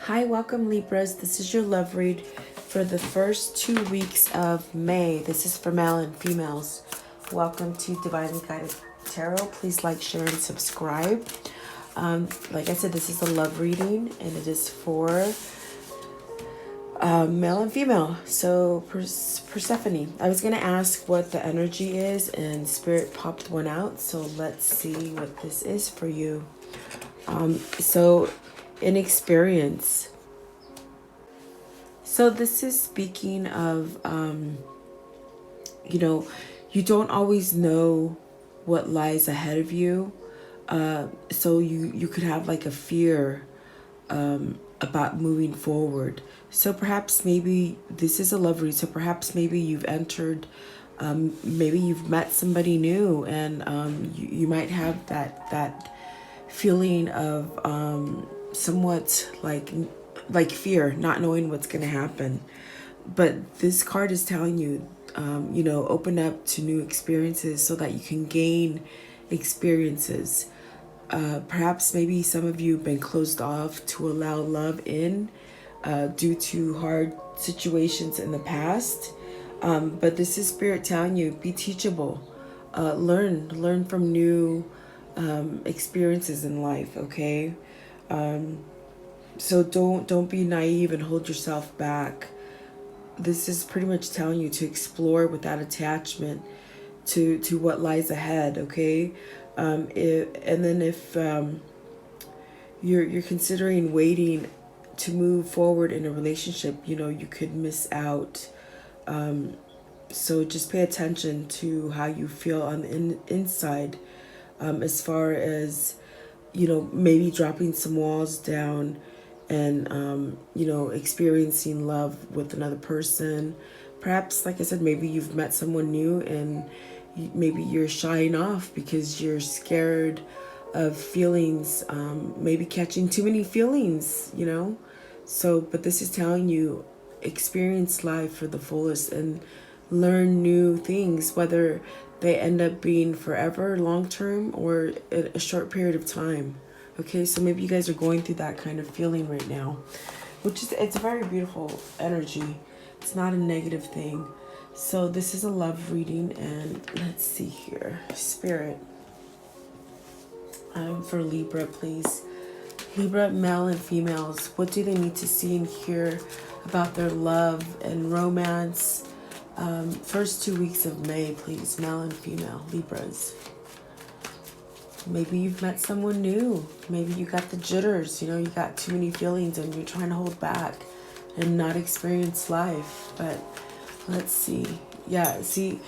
Hi, welcome Libras. This is your love read for the first 2 weeks of May. This is for male and females. Welcome to Divinely Guided Tarot. Please like, share, and subscribe. Like I said, this is a love reading and it is for male and female. So Persephone, I was going to ask what the energy is and Spirit popped one out. So let's see what this is for you. So inexperience. So this is speaking of, you don't always know what lies ahead of you. So you could have like a fear about moving forward. So perhaps maybe this is a love read. So perhaps maybe you've entered, maybe you've met somebody new, and you might have that feeling of somewhat like fear, not knowing what's going to happen. But this card is telling you, open up to new experiences so that you can gain experiences. Perhaps maybe some of you have been closed off to allow love in due to hard situations in the past. But this is Spirit telling you, be teachable. Learn from new experiences in life, okay? So don't be naive and hold yourself back. This is pretty much telling you to explore without attachment to what lies ahead, okay? If you're considering waiting to move forward in a relationship, you could miss out. So just pay attention to how you feel on the inside, as far as, maybe dropping some walls down and, experiencing love with another person. Perhaps, like I said, maybe you've met someone new and maybe you're shying off because you're scared of feelings, maybe catching too many feelings, So, but this is telling you, experience life for the fullest and learn new things, whether they end up being forever, long term, or a short period of time. Okay, so maybe you guys are going through that kind of feeling right now, it's a very beautiful energy. It's not a negative thing. So this is a love reading, and let's see here. Spirit, for Libra, please. Libra, male and females, what do they need to see and hear about their love and romance? First 2 weeks of May, please, male and female, Libras. Maybe you've met someone new. Maybe you got the jitters, you got too many feelings and you're trying to hold back and not experience life. But let's see. Yeah, see,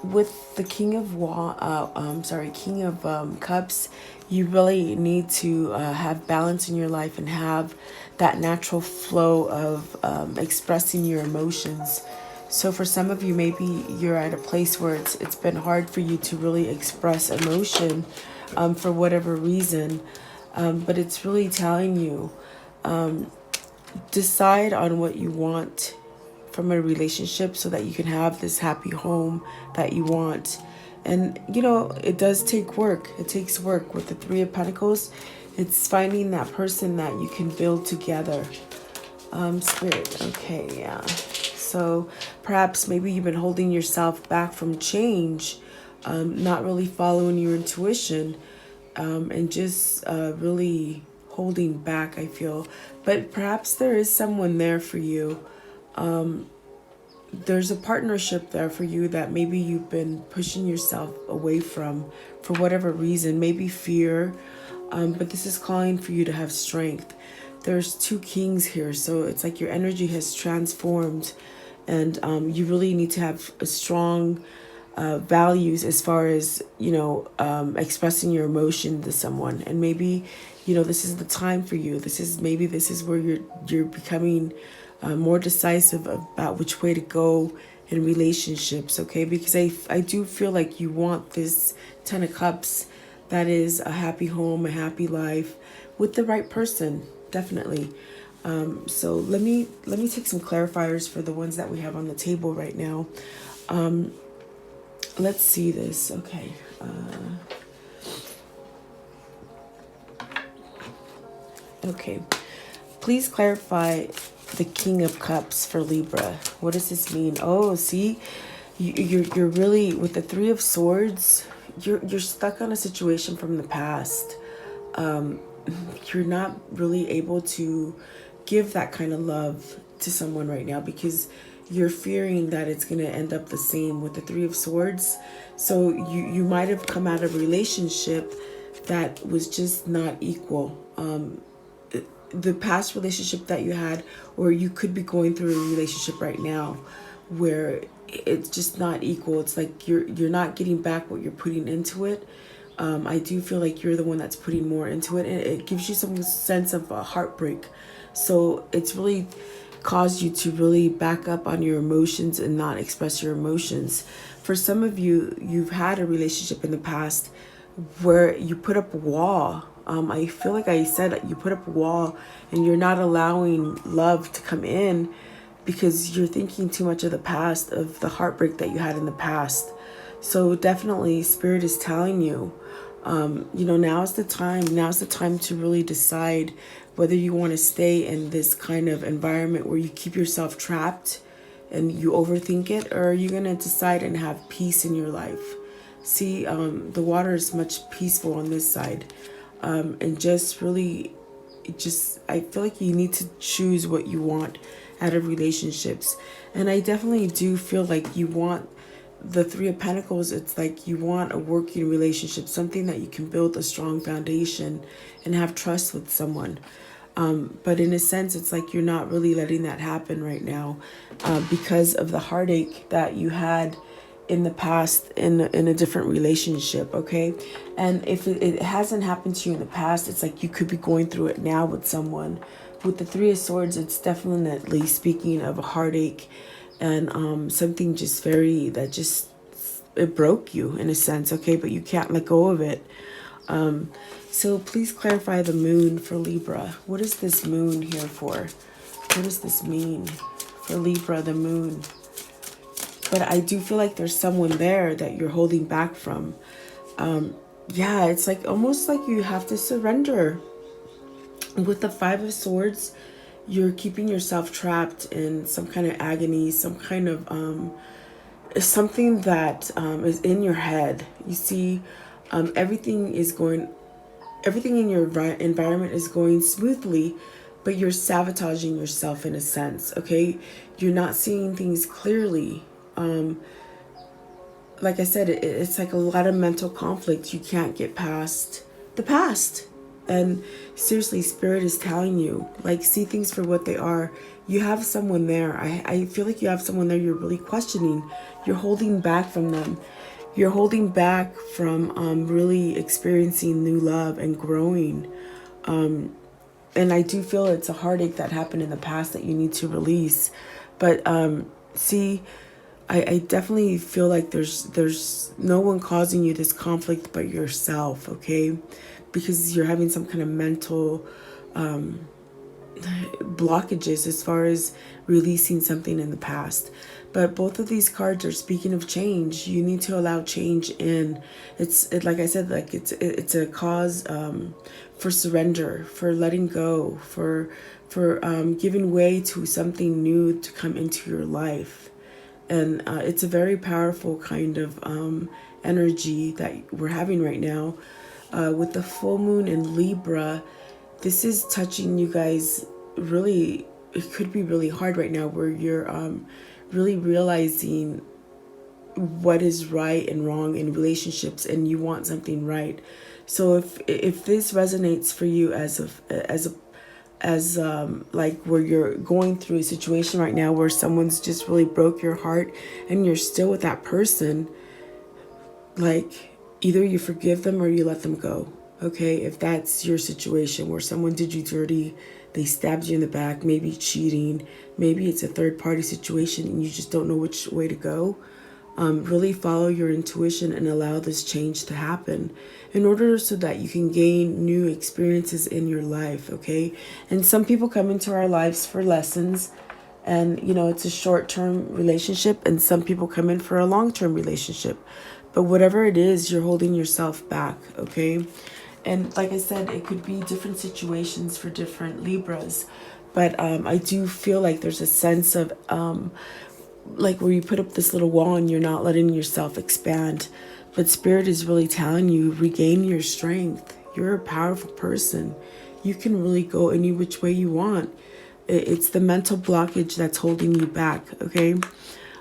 with the King of Cups, you really need to have balance in your life and have that natural flow of expressing your emotions. So for some of you, maybe you're at a place where it's been hard for you to really express emotion for whatever reason. But it's really telling you, decide on what you want from a relationship so that you can have this happy home that you want. And, it does take work. It takes work. With the Three of Pentacles, it's finding that person that you can build together. Spirit, okay, yeah. So perhaps maybe you've been holding yourself back from change, not really following your intuition, and just really holding back, I feel. But perhaps there is someone there for you. There's a partnership there for you that maybe you've been pushing yourself away from for whatever reason, maybe fear, but this is calling for you to have strength. There's 2 kings here, so it's like your energy has transformed, and you really need to have a strong values as far as, expressing your emotion to someone. And maybe, this is the time for you. This is where you're becoming more decisive about which way to go in relationships, okay? Because I do feel like you want this 10 of Cups that is a happy home, a happy life with the right person, definitely. So let me take some clarifiers for the ones that we have on the table right now. Let's see this. Okay. Okay. Please clarify the King of Cups for Libra. What does this mean? Oh, see, you're really, with the Three of Swords, you're stuck on a situation from the past. You're not really able to give that kind of love to someone right now because you're fearing that it's going to end up the same with the Three of Swords. So you might have come out of a relationship that was just not equal. The past relationship that you had, or you could be going through a relationship right now where it's just not equal. It's like you're not getting back what you're putting into it. I do feel like you're the one that's putting more into it, and it gives you some sense of a heartbreak. So it's really caused you to really back up on your emotions and not express your emotions. For some of you, you've had a relationship in the past where you put up a wall. I feel like I said you put up a wall and you're not allowing love to come in because you're thinking too much of the past, of the heartbreak that you had in the past. So definitely Spirit is telling you, now's the time to really decide whether you want to stay in this kind of environment where you keep yourself trapped and you overthink it, or are you going to decide and have peace in your life? See, the water is much peaceful on this side. And just really, I feel like you need to choose what you want out of relationships. And I definitely do feel like you want the Three of Pentacles. It's like you want a working relationship, something that you can build a strong foundation and have trust with someone. But in a sense, it's like you're not really letting that happen right now because of the heartache that you had in the past in a different relationship, okay? And if it hasn't happened to you in the past, it's like you could be going through it now with someone. With the Three of Swords, it's definitely speaking of a heartache and something just it broke you in a sense, okay? But you can't let go of it. So please clarify the moon for Libra. What is this moon here for? What does this mean for Libra, the moon? But I do feel like there's someone there that you're holding back from. Yeah, it's like almost like you have to surrender. With the Five of Swords, you're keeping yourself trapped in some kind of agony, some kind of something that is in your head. You see, everything in your environment is going smoothly, but you're sabotaging yourself in a sense, okay? You're not seeing things clearly. Like I said, it's like a lot of mental conflict. You can't get past the past. And seriously, Spirit is telling you, like, see things for what they are. You have someone there. I feel like you have someone there you're really questioning. You're holding back from them. You're holding back from really experiencing new love and growing. And I do feel it's a heartache that happened in the past that you need to release. But see, I definitely feel like there's no one causing you this conflict but yourself, okay? Because you're having some kind of mental blockages as far as releasing something in the past. But both of these cards are speaking of change. You need to allow change in. Like I said, like it's a cause for surrender, for letting go, for giving way to something new to come into your life. And it's a very powerful kind of energy that we're having right now. With the full moon in Libra, this is touching you guys really. It could be really hard right now where you're really realizing what is right and wrong in relationships and you want something right. So if this resonates for you as like where you're going through a situation right now where someone's just really broke your heart and you're still with that person, like either you forgive them or you let them go, okay? If that's your situation where someone did you dirty, they stabbed you in the back, maybe cheating, maybe it's a third party situation and you just don't know which way to go, really follow your intuition and allow this change to happen in order so that you can gain new experiences in your life, okay? And some people come into our lives for lessons and, it's a short-term relationship, and some people come in for a long-term relationship. But whatever it is, you're holding yourself back, okay? And like I said, it could be different situations for different Libras. But I do feel like there's a sense of like where you put up this little wall and you're not letting yourself expand. But Spirit is really telling you, regain your strength. You're a powerful person. You can really go any which way you want. It's the mental blockage that's holding you back, okay?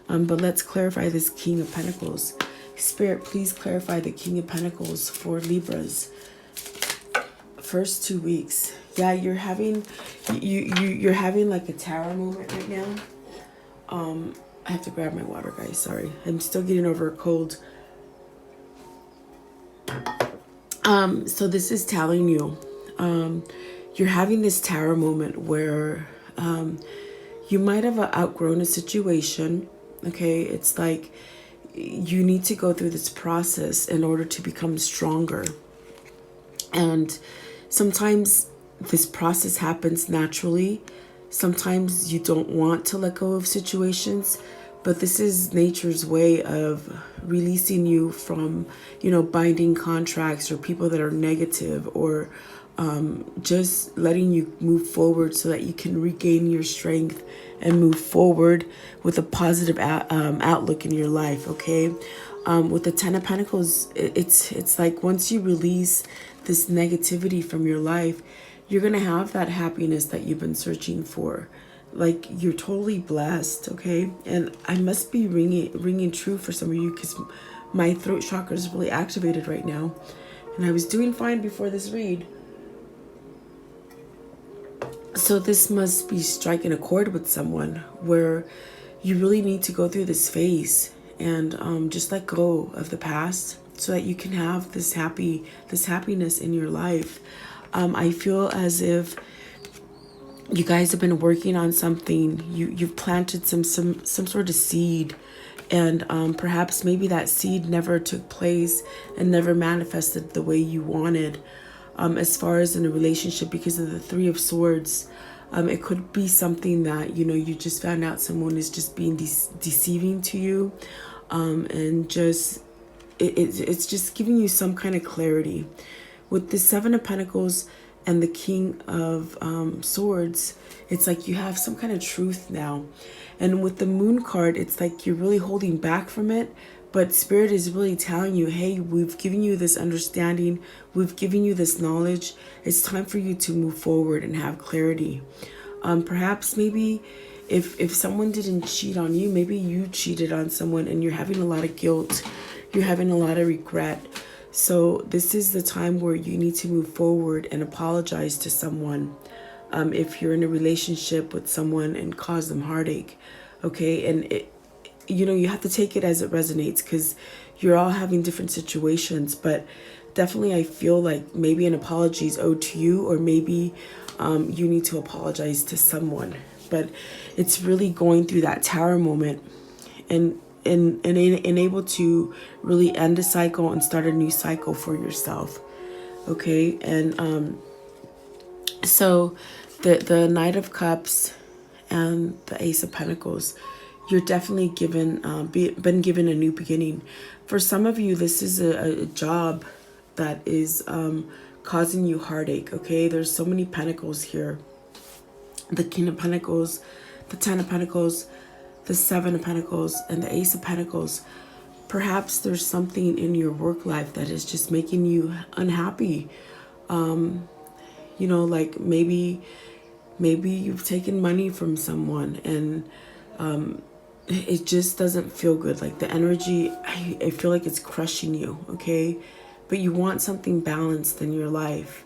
But let's clarify this King of Pentacles. Spirit, please clarify the King of Pentacles for Libras. First 2 weeks. Yeah, you're having you're having like a tower moment right now. I have to grab my water, guys. Sorry. I'm still getting over a cold. So this is telling you you're having this tower moment where you might have outgrown a situation. Okay, it's like you need to go through this process in order to become stronger. And sometimes this process happens naturally. Sometimes you don't want to let go of situations, but this is nature's way of releasing you from, you know, binding contracts or people that are negative, or just letting you move forward so that you can regain your strength and move forward with a positive outlook in your life, okay? With the Ten of Pentacles, it's like once you release this negativity from your life, you're going to have that happiness that you've been searching for. Like, you're totally blessed, okay? And I must be ringing true for some of you, because my throat chakra is really activated right now. And I was doing fine before this read. So this must be striking a chord with someone where you really need to go through this phase and just let go of the past so that you can have this happiness in your life. I feel as if you guys have been working on something. You've planted some sort of seed, and perhaps maybe that seed never took place and never manifested the way you wanted. As far as in a relationship, because of the Three of Swords, it could be something that, you know, you just found out someone is just being deceiving to you, and just it's just giving you some kind of clarity. With the Seven of Pentacles and the King of Swords, it's like you have some kind of truth now. And with the Moon card, it's like you're really holding back from it, but Spirit is really telling you, hey, we've given you this understanding, we've given you this knowledge. It's time for you to move forward and have clarity. Perhaps maybe if someone didn't cheat on you, maybe you cheated on someone and you're having a lot of guilt, you're having a lot of regret. So this is the time where you need to move forward and apologize to someone. If you're in a relationship with someone and cause them heartache, okay? And you know, you have to take it as it resonates, because you're all having different situations. But definitely I feel like maybe an apology is owed to you, or maybe you need to apologize to someone. But it's really going through that tower moment and able to really end a cycle and start a new cycle for yourself, okay? And so the Knight of Cups and the Ace of Pentacles, you're definitely been given a new beginning. For some of you, this is a job that is causing you heartache, okay? There's so many pentacles here. The King of Pentacles, the Ten of Pentacles, the Seven of Pentacles, and the Ace of Pentacles. Perhaps there's something in your work life that is just making you unhappy. You know, like maybe you've taken money from someone and it just doesn't feel good. Like the energy, I feel like it's crushing you, okay? But you want something balanced in your life.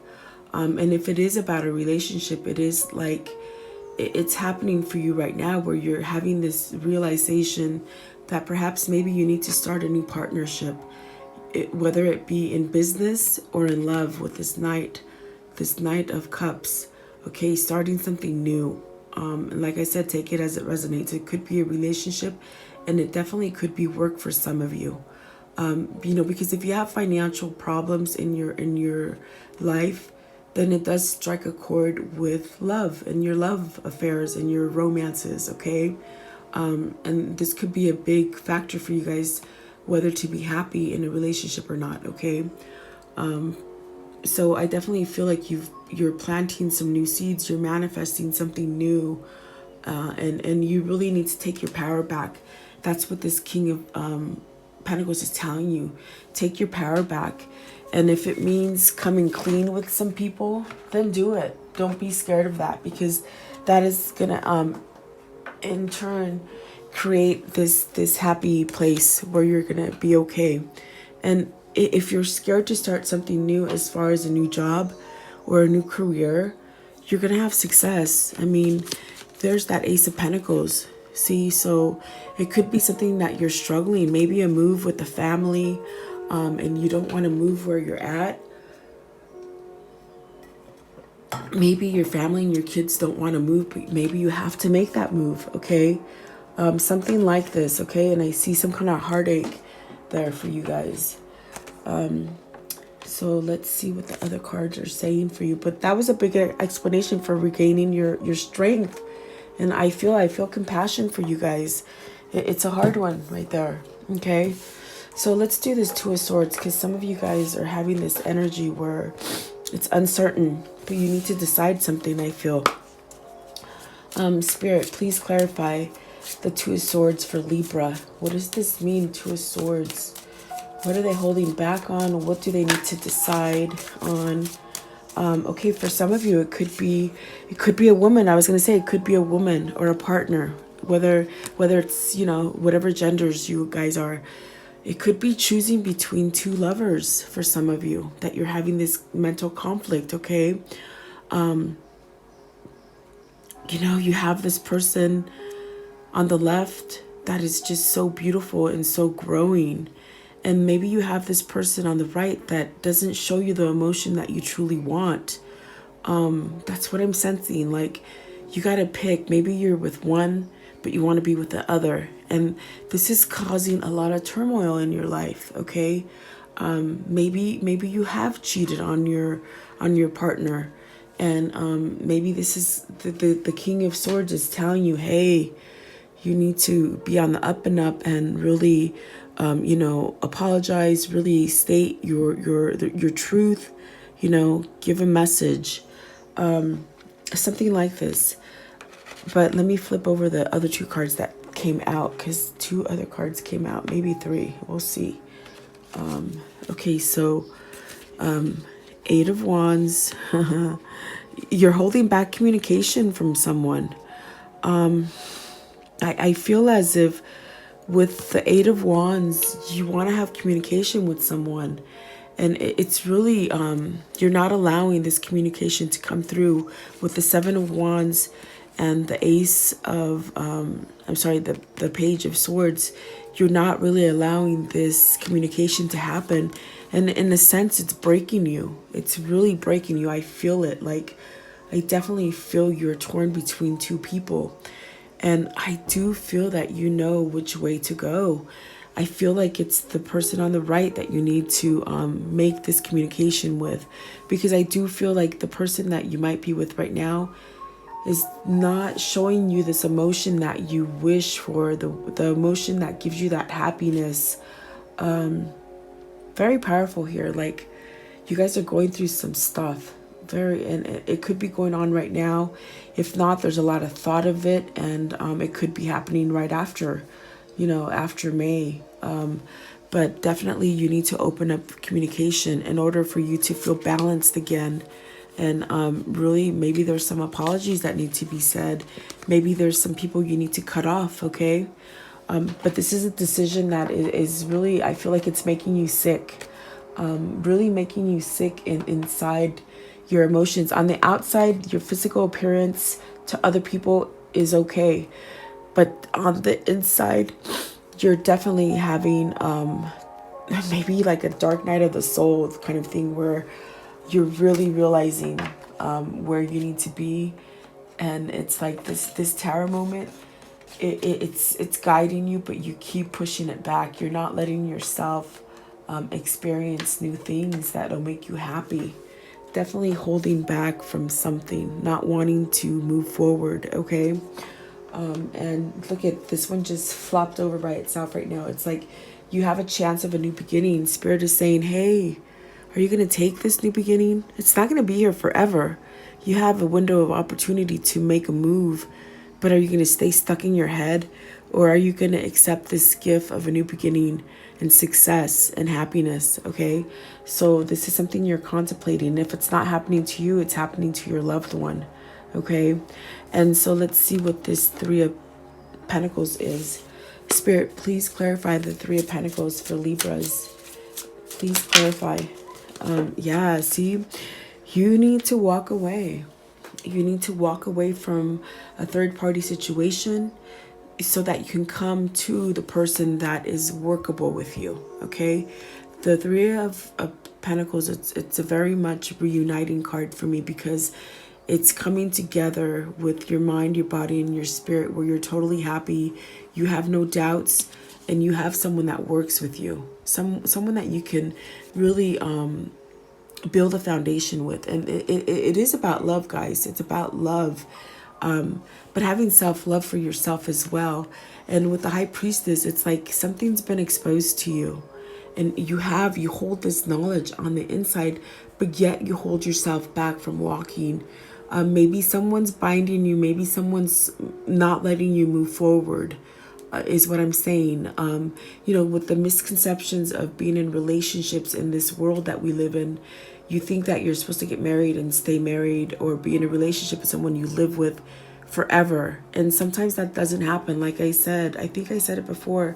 And if it is about a relationship, it is like it's happening for you right now, where you're having this realization that perhaps maybe you need to start a new partnership, whether it be in business or in love, with this Knight of Cups, okay? Starting something new. And like I said, take it as it resonates. It could be a relationship, and it definitely could be work for some of you. You know, because if you have financial problems in your life, then it does strike a chord with love and your love affairs and your romances, okay? And this could be a big factor for you guys, whether to be happy in a relationship or not, okay? So I definitely feel like you're planting some new seeds, you're manifesting something new, and you really need to take your power back. That's what this King of Pentacles is telling you. Take your power back. And if it means coming clean with some people, then do it. Don't be scared of that, because that is gonna in turn create this happy place where you're gonna be okay. And if you're scared to start something new, as far as a new job or a new career, you're gonna have success. I mean, there's that Ace of Pentacles. See, so it could be something that you're struggling, maybe a move with the family, and you don't want to move where you're at. Maybe your family and your kids don't want to move, but maybe you have to make that move, okay? Something like this, okay? And I see some kind of heartache there for you guys. So let's see what the other cards are saying for you. But that was a big explanation for regaining your strength. And I feel compassion for you guys. It's a hard one right there, okay? So let's do this Two of Swords, because some of you guys are having this energy where it's uncertain, but you need to decide something, I feel. Spirit, please clarify the Two of Swords for Libra. What does this mean, Two of Swords? What are they holding back on? What do they need to decide on? Okay, for some of you, it could be a woman. I was going to say it could be a woman or a partner, whether it's, you know, whatever genders you guys are. It could be choosing between two lovers for some of you, that you're having this mental conflict, okay? You know, you have this person on the left that is just so beautiful and so growing. And maybe you have this person on the right that doesn't show you the emotion that you truly want. That's what I'm sensing. Like, you got to pick. Maybe you're with one, but you want to be with the other. And this is causing a lot of turmoil in your life, okay? Maybe you have cheated on your partner. And maybe this is the King of Swords is telling you, hey, you need to be on the up and up and really, you know, apologize, really state your truth, you know, give a message, something like this. But let me flip over the other two cards that came out, because two other cards came out, maybe three, we'll see. Okay, so Eight of Wands. You're holding back communication from someone. I feel as if with the Eight of Wands, you want to have communication with someone. And it's really, you're not allowing this communication to come through. With the Seven of Wands and the Ace of, the Page of Swords, you're not really allowing this communication to happen. And in a sense, it's breaking you. It's really breaking you. I feel it. Like, I definitely feel you're torn between two people. And I do feel that you know which way to go. I feel like it's the person on the right that you need to make this communication with. Because I do feel like the person that you might be with right now is not showing you this emotion that you wish for, the emotion that gives you that happiness. Very powerful here. Like, you guys are going through some stuff. And it could be going on right now. If not, there's a lot of thought of it, and it could be happening right after, you know, after May. But definitely you need to open up communication in order for you to feel balanced again. And really, maybe there's some apologies that need to be said. Maybe there's some people you need to cut off, okay? But this is a decision that is really, I feel like it's making you sick. Really making you sick inside your emotions. On the outside, your physical appearance to other people is okay. But on the inside, you're definitely having maybe like a dark night of the soul kind of thing, where you're really realizing where you need to be. And it's like this tower moment. It's guiding you, but you keep pushing it back. You're not letting yourself experience new things that'll make you happy. Definitely holding back from something, not wanting to move forward, okay? And look at this one, just flopped over by itself right now. It's like you have a chance of a new beginning. Spirit is saying, hey, Are you going to take this new beginning? It's not going to be here forever. You have a window of opportunity to make a move, but are you going to stay stuck in your head, or are you going to accept this gift of a new beginning and success and happiness? Okay, so this is something you're contemplating. If it's not happening to you, it's happening to your loved one. Okay, and so let's see what this Three of Pentacles is. Spirit, please clarify the Three of Pentacles for Libras. Please clarify. Yeah, see, you need to walk away. You need to walk away from a third-party situation so that you can come to the person that is workable with you, okay? The Three of Pentacles, it's a very much reuniting card for me, because it's coming together with your mind, your body, and your spirit, where you're totally happy, you have no doubts, and you have someone that works with you, someone that you can really build a foundation with. And it is about love, guys. It's about love, but having self-love for yourself as well. And with the High Priestess, it's like something's been exposed to you, and you hold this knowledge on the inside, but yet you hold yourself back from walking. Maybe someone's binding you, maybe someone's not letting you move forward, is what I'm saying. With the misconceptions of being in relationships in this world that we live in, you think that you're supposed to get married and stay married, or be in a relationship with someone you live with forever. And sometimes that doesn't happen. Like I said, I think I said it before,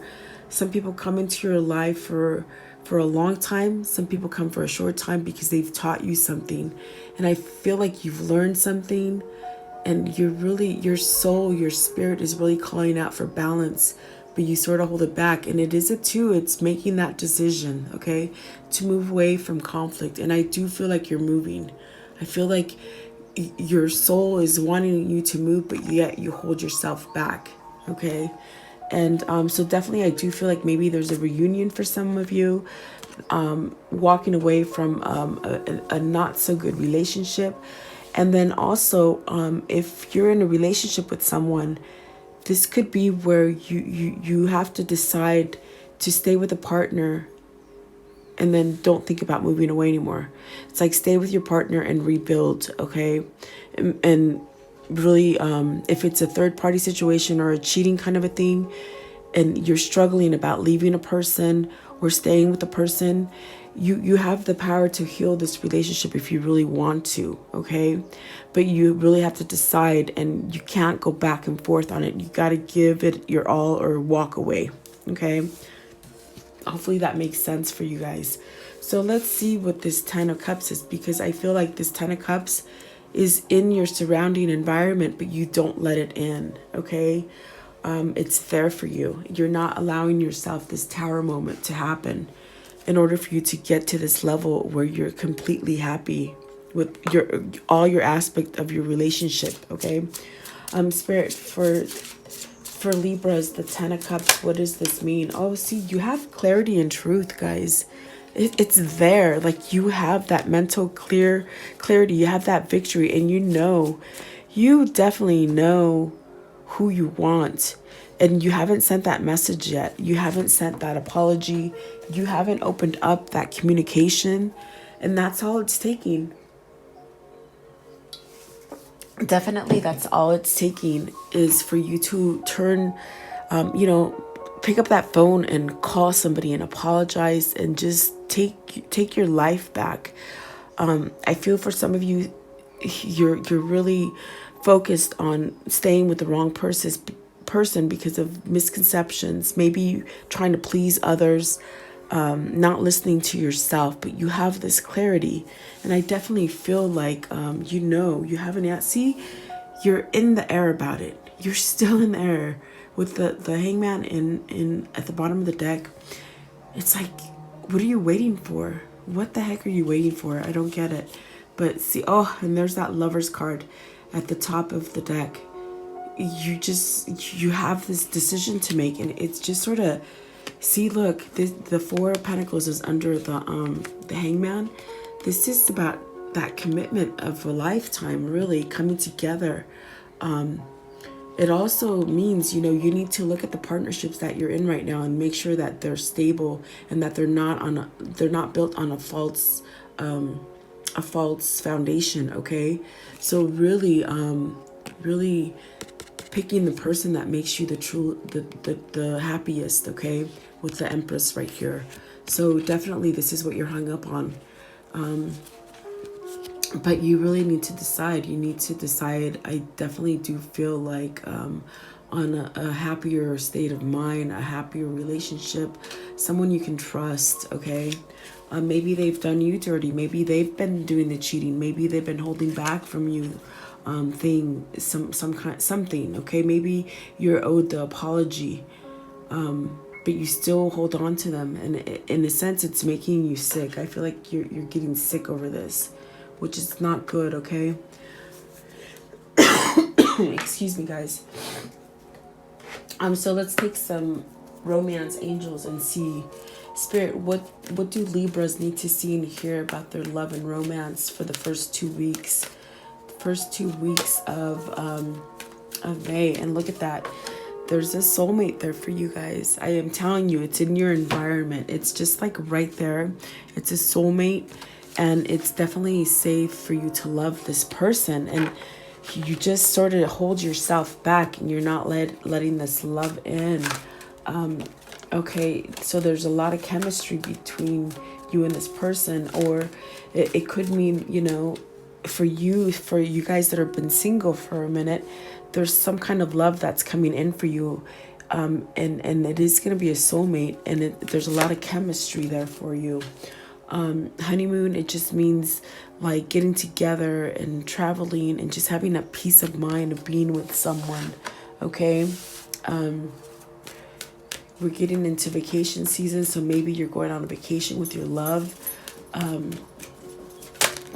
some people come into your life for a long time. Some people come for a short time because they've taught you something. And I feel like you've learned something, and your soul, your spirit is really calling out for balance, but you sort of hold it back. And it is it's making that decision, okay, to move away from conflict. And I do feel like you're moving. I feel like your soul is wanting you to move, but yet you hold yourself back, okay? And so definitely I do feel like maybe there's a reunion for some of you, walking away from a not so good relationship. And then also, if you're in a relationship with someone, this could be where you have to decide to stay with a partner and then don't think about moving away anymore. It's like, stay with your partner and rebuild, okay? And really, if it's a third-party situation or a cheating kind of a thing, and you're struggling about leaving a person or staying with a person, you have the power to heal this relationship if you really want to, okay? But you really have to decide, and you can't go back and forth on it. You got to give it your all or walk away, okay? Hopefully that makes sense for you guys. So let's see what this Ten of Cups is, because I feel like this Ten of Cups is in your surrounding environment, but you don't let it in, okay? It's there for you. You're not allowing yourself this tower moment to happen in order for you to get to this level where you're completely happy with all your aspect of your relationship, okay? Spirit, for Libras, the Ten of Cups, what does this mean? Oh, see, you have clarity and truth, guys. It's there. Like, you have that mental clarity. You have that victory, and you definitely know who you want. And you haven't sent that message yet. You haven't sent that apology. You haven't opened up that communication. And that's all it's taking. Definitely, that's all it's taking, is for you to turn, pick up that phone and call somebody and apologize and just take your life back. I feel for some of you, you're really focused on staying with the wrong person because of misconceptions, maybe trying to please others, not listening to yourself. But you have this clarity, and I definitely feel like you haven't yet. See, you're in the air about it. You're still in the air with the Hangman in at the bottom of the deck. It's like, what are you waiting for? What the heck are you waiting for? I don't get it. But see, and there's that Lover's card at the top of the deck. You have this decision to make, and it's just sort of, see, look, the Four of Pentacles is under the Hangman. This is about that commitment of a lifetime, really coming together. It also means, you need to look at the partnerships that you're in right now and make sure that they're stable and that they're not built on a false a false foundation, okay? So really, really picking the person that makes you the happiest, okay? With the Empress right here. So definitely this is what you're hung up on. But you really need to decide. You need to decide. I definitely do feel like on a happier state of mind, a happier relationship, someone you can trust, okay? Maybe they've done you dirty. Maybe they've been doing the cheating. Maybe they've been holding back from you something, okay? Maybe you're owed the apology, but you still hold on to them. And in a sense, it's making you sick. I feel like you're getting sick over this, which is not good, okay? Excuse me, guys. So let's take some romance angels and see, Spirit, what do Libras need to see and hear about their love and romance for the first 2 weeks? First 2 weeks of May. And look at that. There's a soulmate there for you guys. I am telling you, it's in your environment. It's just like right there. It's a soulmate. And it's definitely safe for you to love this person. And you just sort of hold yourself back and you're not letting this love in. Okay, so there's a lot of chemistry between you and this person. Or it could mean, you know, for you guys that have been single for a minute, there's some kind of love that's coming in for you. And it is going to be a soulmate. And there's a lot of chemistry there for you. Honeymoon, it just means like getting together and traveling and just having a peace of mind of being with someone, okay? We're getting into vacation season, so maybe you're going on a vacation with your love.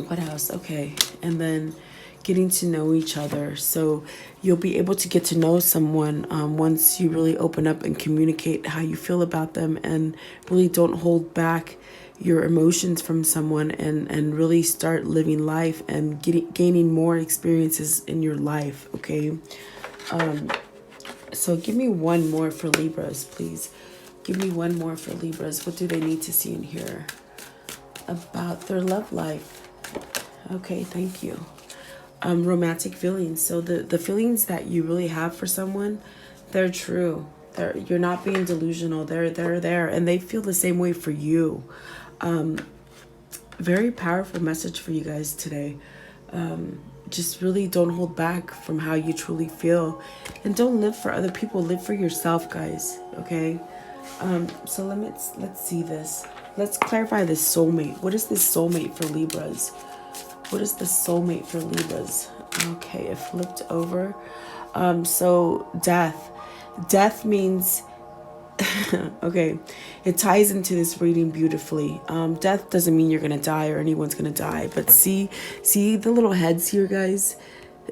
What else? Okay, and then getting to know each other. So you'll be able to get to know someone once you really open up and communicate how you feel about them, and really don't hold back your emotions from someone, and really start living life and gaining more experiences in your life, okay? So give me one more for Libras, please. Give me one more for Libras. What do they need to see and hear about their love life? Okay, thank you. Romantic feelings. So the feelings that you really have for someone, they're true. You're not being delusional. They're there, and they feel the same way for you. Very powerful message for you guys today. Just really don't hold back from how you truly feel, and don't live for other people. Live for yourself, guys. Okay. So let's see this. Let's clarify this soulmate. What is this soulmate for Libras? What is the soulmate for Libras? Okay, it flipped over. So death means okay, it ties into this reading beautifully. Death doesn't mean you're gonna die or anyone's gonna die, but see the little heads here, guys.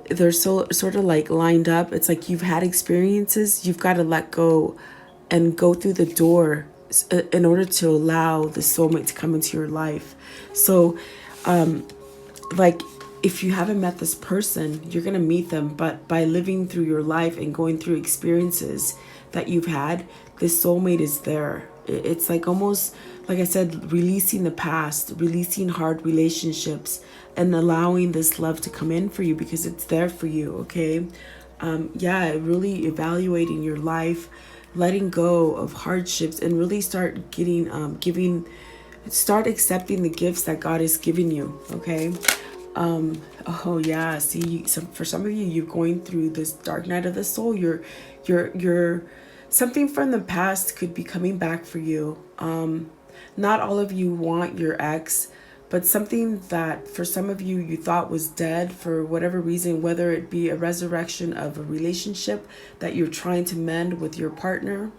They're so sort of like lined up. It's like you've had experiences. You've got to let go and go through the door in order to allow the soulmate to come into your life. So like if you haven't met this person, you're gonna meet them, but by living through your life and going through experiences that you've had, this soulmate is there. It's like almost, like I said, releasing the past, releasing hard relationships, and allowing this love to come in for you because it's there for you, okay? Yeah, really evaluating your life, letting go of hardships, and really start getting, start accepting the gifts that God has given you, okay? Oh yeah, see, for some of you, you're going through this dark night of the soul. You're something from the past could be coming back for you. Not all of you want your ex, but something that for some of you, you thought was dead for whatever reason, whether it be a resurrection of a relationship that you're trying to mend with your partner,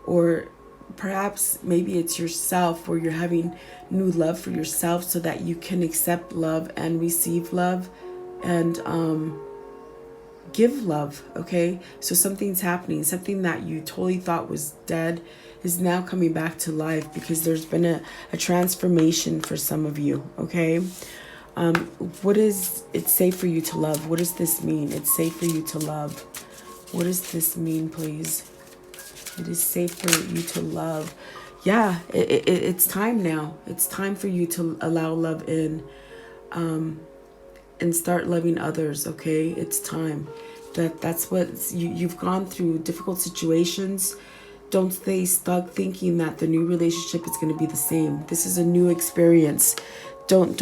or perhaps maybe it's yourself where you're having new love for yourself so that you can accept love and receive love and give love, okay? So something's happening. Something that you totally thought was dead is now coming back to life because there's been a transformation for some of you, okay? What is it safe for you to love? What does this mean? It's safe for you to love. What does this mean, please? It is safe for you to love. yeah, it's time now. It's time for you to allow love in, and start loving others. Okay, it's time. That's what you've gone through difficult situations. Don't stay stuck thinking that the new relationship is going to be the same. This is a new experience. Don't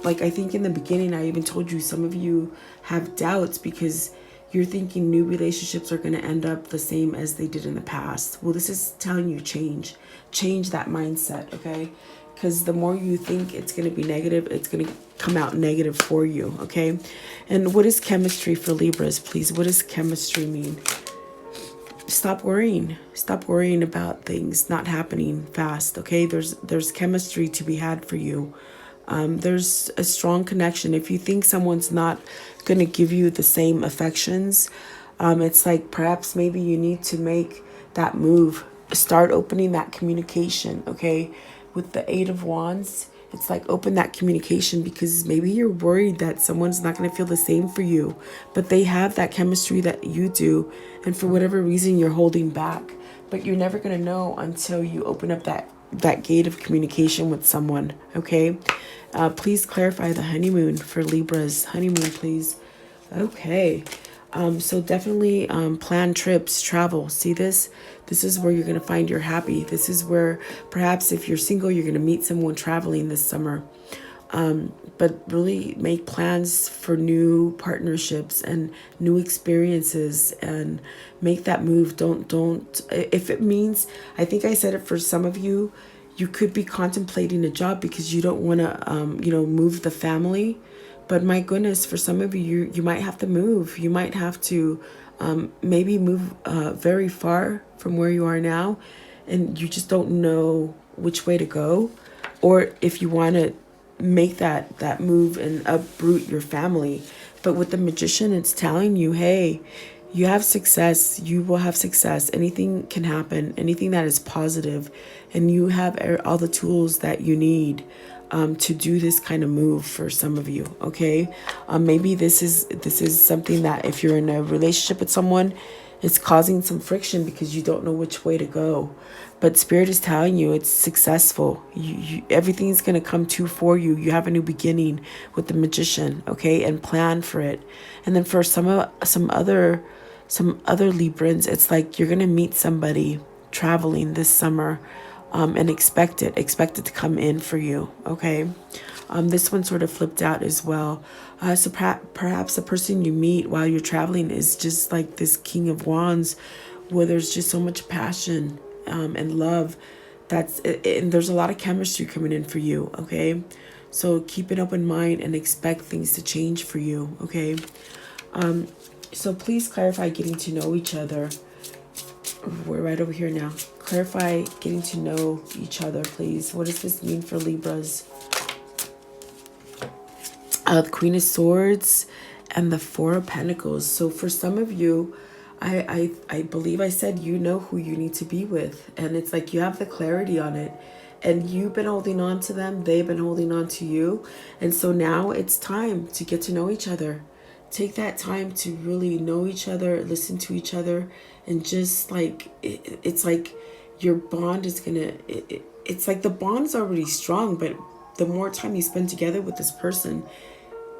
like, I think in the beginning I even told you some of you have doubts because you're thinking new relationships are going to end up the same as they did in the past. Well, this is telling you change that mindset, okay? Because the more you think it's going to be negative, it's going to come out negative for you, okay? And what is chemistry for Libras, please? What does chemistry mean? Stop worrying. Stop worrying about things not happening fast, okay? There's chemistry to be had for you. There's a strong connection. If you think someone's not going to give you the same affections, it's like perhaps maybe you need to make that move. Start opening that communication, okay? With the Eight of Wands, it's like open that communication because maybe you're worried that someone's not going to feel the same for you, but they have that chemistry that you do, and for whatever reason you're holding back. But you're never going to know until you open up that gate of communication with someone, okay? Please clarify the honeymoon for Libras. Honeymoon, please. Okay. So definitely plan trips, travel. See this? This is where you're going to find you're happy. This is where perhaps if you're single, you're going to meet someone traveling this summer. But really make plans for new partnerships and new experiences and make that move. Don't, if it means, I think I said it for some of you, you could be contemplating a job because you don't want to, move the family. But my goodness, for some of you, you might have to move. You might have to maybe move very far from where you are now, and you just don't know which way to go. Or if you want to make that move and uproot your family. But with the Magician, it's telling you, hey, you have success. You will have success. Anything can happen. Anything that is positive, and you have all the tools that you need to do this kind of move for some of you, okay? Maybe this is something that if you're in a relationship with someone, it's causing some friction because you don't know which way to go. But Spirit is telling you it's successful. Everything's going to come to for you. You have a new beginning with the Magician, okay? And plan for it. And then for some other Librans, it's like you're going to meet somebody traveling this summer. And expect it to come in for you, okay? This one sort of flipped out as well. So perhaps the person you meet while you're traveling is just like this King of Wands, where there's just so much passion and love. And there's a lot of chemistry coming in for you, okay? So keep an open mind and expect things to change for you, okay? So please clarify getting to know each other. We're right over here now. Clarify getting to know each other, please. What does this mean for Libras? The Queen of Swords and the Four of Pentacles. So for some of you, I believe I said you know who you need to be with. And it's like you have the clarity on it. And you've been holding on to them. They've been holding on to you. And so now it's time to get to know each other. Take that time to really know each other, listen to each other, and just like, it's like your bond is gonna, it's like the bond is already strong, but the more time you spend together with this person,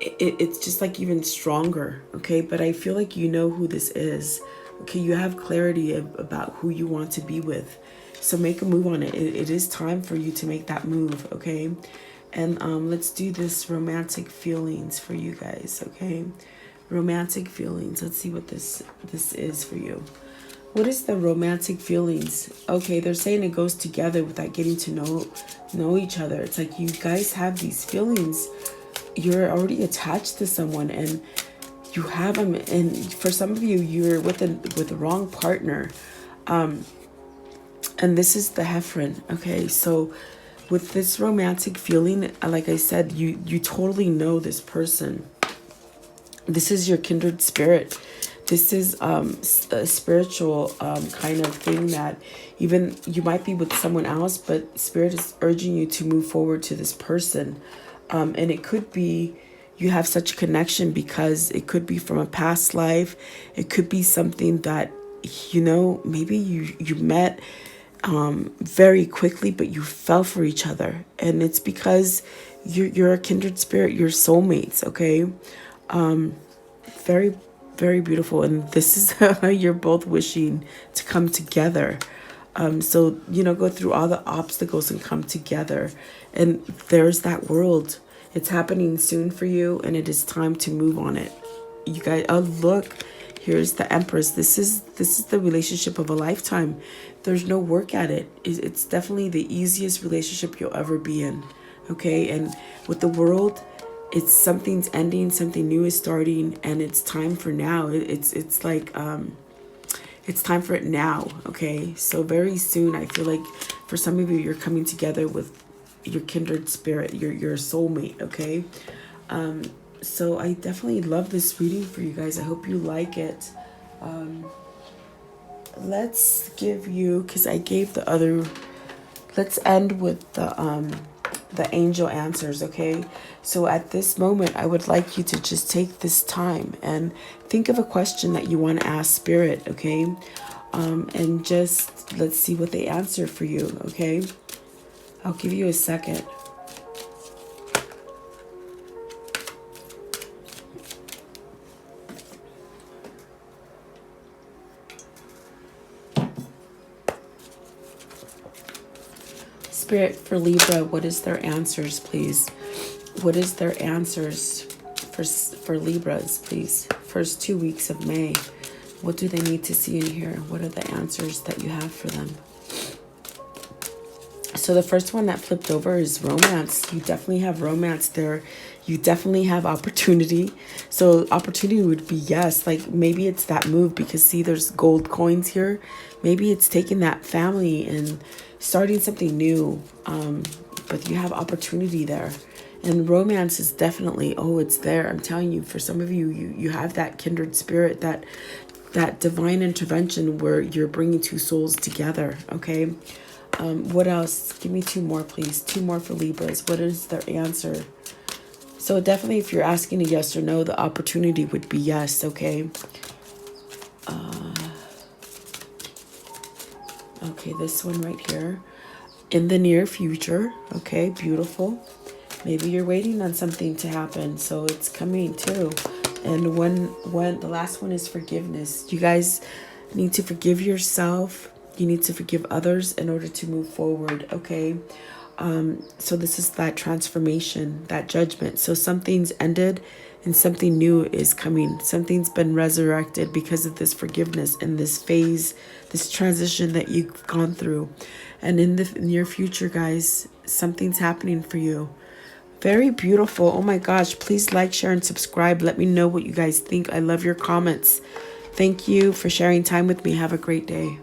it's just like even stronger, okay? But I feel like you know who this is, okay? You have clarity about who you want to be with. So make a move on it. It is time for you to make that move, okay? And let's do this romantic feelings for you guys, okay? Romantic feelings. Let's see what this is for you. What is the romantic feelings? Okay, they're saying it goes together with that getting to know each other. It's like you guys have these feelings. You're already attached to someone, and you have them. And for some of you, you're with the wrong partner. And this is the Heffron. Okay, so with this romantic feeling, like I said, you totally know this person. This is your kindred spirit. This is a spiritual kind of thing that even you might be with someone else, but Spirit is urging you to move forward to this person. And it could be you have such a connection because it could be from a past life. It could be something that, maybe you met very quickly, but you fell for each other. And it's because you're a kindred spirit, you're soulmates, okay? Very, very beautiful. And this is you're both wishing to come together. So, go through all the obstacles and come together. And there's that world. It's happening soon for you, and it is time to move on it. You guys, oh look, here's the Empress. This is the relationship of a lifetime. There's no work at it. It's definitely the easiest relationship you'll ever be in. Okay, and with the world, it's something's ending, something new is starting, and it's time for now. It's like it's time for it now. Okay, so very soon, I feel like for some of you, you're coming together with your kindred spirit, your soulmate. Okay, so I definitely love this reading for you guys. I hope you like it. Let's give you, because I gave the other, let's end with the angel answers. Okay, so at this moment, I would like you to just take this time and think of a question that you want to ask spirit. Okay, and just let's see what they answer for you. Okay, I'll give you a second. Spirit for Libra, what is their answers, please? What is their answers for Libras, please? First 2 weeks of May. What do they need to see in here? What are the answers that you have for them? So the first one that flipped over is romance. You definitely have romance there. You definitely have opportunity. So opportunity would be yes. Like maybe it's that move, because see, there's gold coins here. Maybe it's taking that family and starting something new. But you have opportunity there. And romance is definitely, it's there. I'm telling you, for some of you, you have that kindred spirit, that divine intervention where you're bringing two souls together. Okay. What else? Give me two more, please. Two more for Libras. What is their answer? So definitely, if you're asking a yes or no, the opportunity would be yes. Okay. Okay, this one right here. In the near future. Okay, beautiful. Maybe you're waiting on something to happen, so it's coming too. And when the last one is forgiveness. You guys need to forgive yourself. You need to forgive others in order to move forward. Okay. So this is that transformation, that judgment. So something's ended and something new is coming. Something's been resurrected because of this forgiveness and this phase, this transition that you've gone through. And in the near future, guys, something's happening for you. Very beautiful. Oh my gosh. Please like, share, and subscribe. Let me know what you guys think. I love your comments. Thank you for sharing time with me. Have a great day.